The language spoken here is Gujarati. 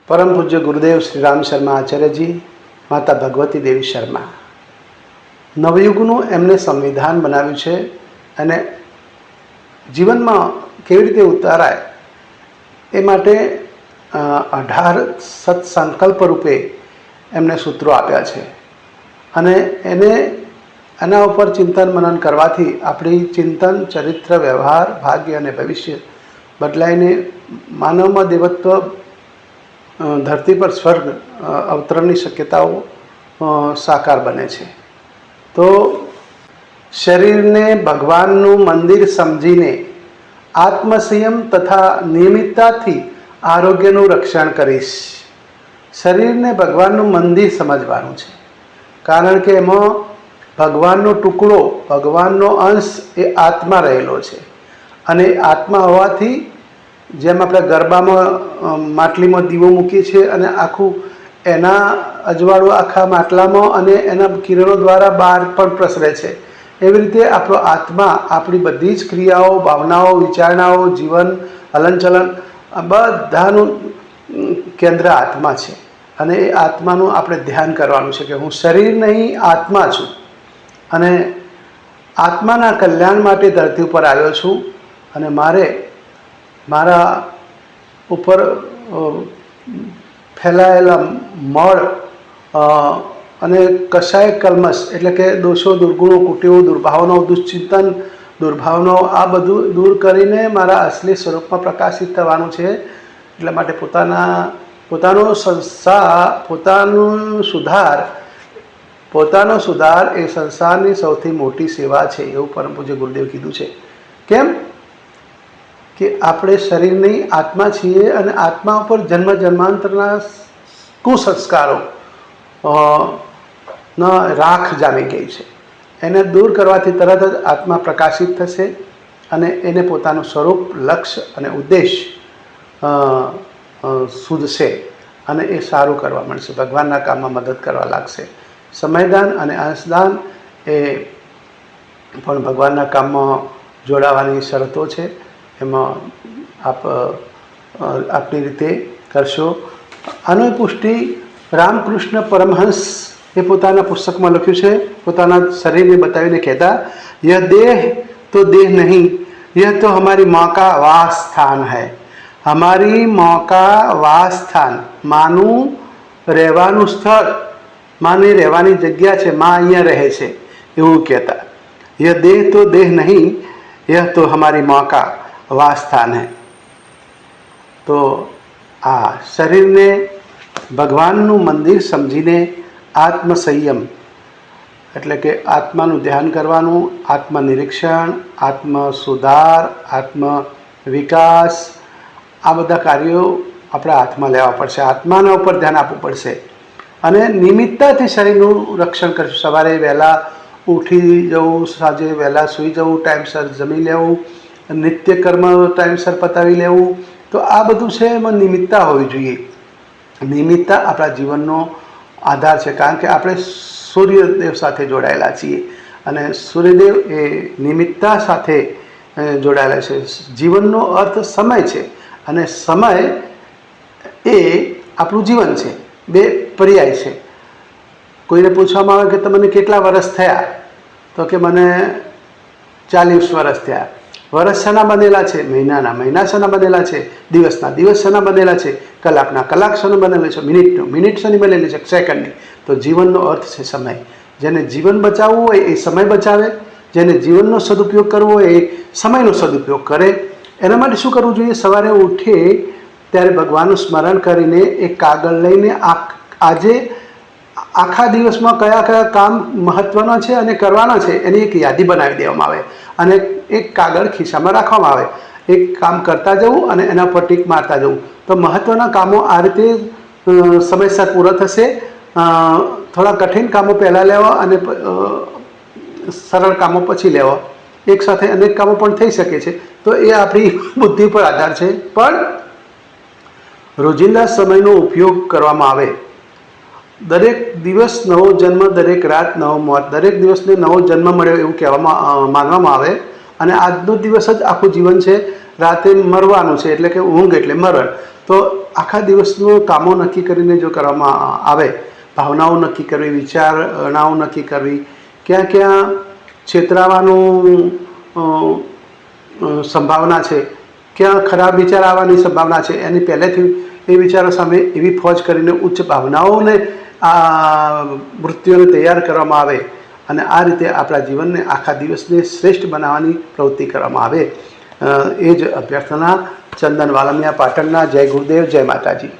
परम पूज्य गुरुदेव श्री राम शर्मा आचार्य जी, माता भगवती देवी शर्मा नवयुगનું એમને સંવિધાન બનાવ્યું છે અને જીવનમાં કેવી રીતે ઉતારાય એ માટે 18 સત્સંકલ્પ રૂપે એમને સૂત્રો આપ્યા છે અને એને આના ઉપર ચિંતન મનન કરવાથી આપણી ચિંતન, ચરિત્ર, વ્યવહાર, ભાગ્ય અને ભવિષ્ય બદલાઈને માનવમાં દેવત્વ, ધરતી પર સ્વર્ગ અવતરણની શક્યતાઓ સાકાર બને છે। તો શરીરને ભગવાનનું મંદિર સમજીને આત્મસંયમ તથા નિયમિતતાથી આરોગ્યનું રક્ષણ કરીશ। શરીરને ભગવાનનું મંદિર સમજવાનું છે, કારણ કે એમાં ભગવાનનો ટુકડો, ભગવાનનો અંશ એ આત્મા રહેલો છે અને આત્મા હોવાથી જેમ આપણે ગરબામાં માટલીમાં દીવો મૂકીએ છીએ અને આખું એના અજવાળું આખા માટલામાં અને એના કિરણો દ્વારા બહાર પણ પ્રસરે છે, એવી રીતે આપણો આત્મા આપણી બધી જ ક્રિયાઓ, ભાવનાઓ, વિચારણાઓ, જીવન, હલનચલન બધાનું કેન્દ્ર આત્મા છે અને એ આત્માનું આપણે ધ્યાન કરવાનું છે કે હું શરીર નહીં, આત્મા છું અને આત્માના કલ્યાણ માટે ધરતી ઉપર આવ્યો છું અને મારે મારા ઉપર ફેલાયેલા મળ અને કશાય કલ્મશ એટલે કે દોષો, દુર્ગુણો, કુટેવો, દુર્ભાવનાઓ, દુશ્ચિંતન, દુર્ભાવનાઓ આ બધું દૂર કરીને મારા અસલી સ્વરૂપમાં પ્રકાશિત થવાનું છે। એટલા માટે પોતાનો સુધાર એ સંસારની સૌથી મોટી સેવા છે, એવું પરમ પૂજ્ય ગુરુદેવ કીધું છે। કેમ કે આપણે શરીર નહીં, આત્મા છીએ અને આત્મા ઉપર જન્મ જન્માંતરના કુસંસ્કારો રાખ જામી ગઈ છે, એને દૂર કરવાથી તરત જ આત્મા પ્રકાશિત થશે અને એને પોતાનું સ્વરૂપ, લક્ષ્ય અને ઉદ્દેશ સૂઝશે અને એ સારું કરવા મળશે, ભગવાનના કામમાં મદદ કરવા લાગશે। સમયદાન અને અંશદાન એ પણ ભગવાનના કામમાં જોડાવાની શરતો છે, એમાં આપ આપની રીતે કરશો। આની પુષ્ટિ રામકૃષ્ણ પરમહંસ એ પોતાના પુસ્તકમાં લખ્યું છે, પોતાના શરીરને બતાવીને કહેતા, યહ દેહ તો દેહ નહીં, यह तो हमारी माँ का वास स्थान है। हमारी माँ का वास स्थान, माનું રહેવાનું સ્થળ, માની રહેવાની જગ્યા છે, માં અહીંયા રહે છે એવું કહેતા। यह देह तो देह नहीं, यह तो हमारी माँ का वास स्थान है। તો આ શરીરને ભગવાનનું મંદિર સમજીને આત્મસંયમ એટલે કે આત્માનું ધ્યાન કરવાનું, આત્મનિરીક્ષણ, આત્મ સુધાર, આત્મ વિકાસ આ બધા કાર્યો આપણા હાથમાં લેવા પડશે, આત્માના ઉપર ધ્યાન આપવું પડશે અને નિયમિતતાથી શરીરનું રક્ષણ કરીશું। સવારે વહેલા ઉઠી જવું, સાંજે વહેલા સૂઈ જવું, ટાઈમસર જમી લેવું, નિત્ય કર્મ ટાઈમસર પતાવી લેવું, તો આ બધું છે એમાં નિયમિતતા હોવી જોઈએ। નિયમિતતા આપણા જીવનનો આધાર છે, કારણ કે આપણે સૂર્યદેવ સાથે જોડાયેલા છીએ અને સૂર્યદેવ એ નિયમિતતા સાથે જોડાયેલા છે। જીવનનો અર્થ સમય છે અને સમય એ આપણું જીવન છે, બે પર્યાય છે। કોઈને પૂછવામાં આવે કે તમને કેટલા વર્ષ થયા, તો કે મને 40 વર્ષ થયા। વર્ષ શાના બનેલા છે? મહિનાના। મહિના શાના બનેલા છે? દિવસના। દિવસ શાના બનેલા છે? કલાકના। કલાક શાના બનેલા છે? મિનિટનો। મિનિટ શાની બનેલી છે? સેકન્ડની। તો જીવનનો અર્થ છે સમય। જેને જીવન બચાવવું હોય એ સમય બચાવે, જેને જીવનનો સદુપયોગ કરવો હોય એ સમયનો સદુપયોગ કરે। એના માટે શું કરવું જોઈએ? સવારે ઉઠે ત્યારે ભગવાનનું સ્મરણ કરીને એક કાગળ લઈને આજે આખા દિવસમાં કયા કયા કામ મહત્ત્વના છે અને કરવાના છે એની એક યાદી બનાવી દેવામાં આવે અને એક કાગળ ખિસ્સામાં રાખવામાં આવે। એક કામ કરતા જવું અને એના પર ટીક મારતા જવું, તો મહત્ત્વના કામો આ રીતે સમયસર પૂરા થશે। થોડા કઠિન કામો પહેલાં લેવા અને સરળ કામો પછી લેવા, એક સાથે અનેક કામો પણ થઈ શકે છે, તો એ આપણી બુદ્ધિ પર આધાર છે। પણ રોજિંદા સમયનો ઉપયોગ કરવામાં આવે। દરેક દિવસ નવો જન્મ, દરેક રાત નવો મોત, દરેક દિવસને નવો જન્મ મળ્યો એવું કહેવામાં માનવામાં આવે અને આજનો દિવસ જ આખું જીવન છે। રાતે મરવાનું છે એટલે કે ઊંઘ એટલે મરણ. તો આખા દિવસનું કામો નક્કી કરીને જો કરવામાં આવે, ભાવનાઓ નક્કી કરવી, વિચારણાઓ નક્કી કરવી, ક્યાં ક્યાં છેતરાવાનું સંભાવના છે, ક્યાં ખરાબ વિચાર આવવાની સંભાવના છે, એની પહેલેથી એ વિચારો સામે એવી ફોજ કરીને ઉચ્ચ ભાવનાઓને વૃત્તિઓને તૈયાર કરવામાં આવે અને આ રીતે આપણા જીવનને આખા દિવસને શ્રેષ્ઠ બનાવવાની પ્રવૃત્તિ કરવામાં આવે, એ જ અભ્યર્થના ચંદન વાલમિયા પાટણના. જય ગુરુદેવ, જય માતાજી.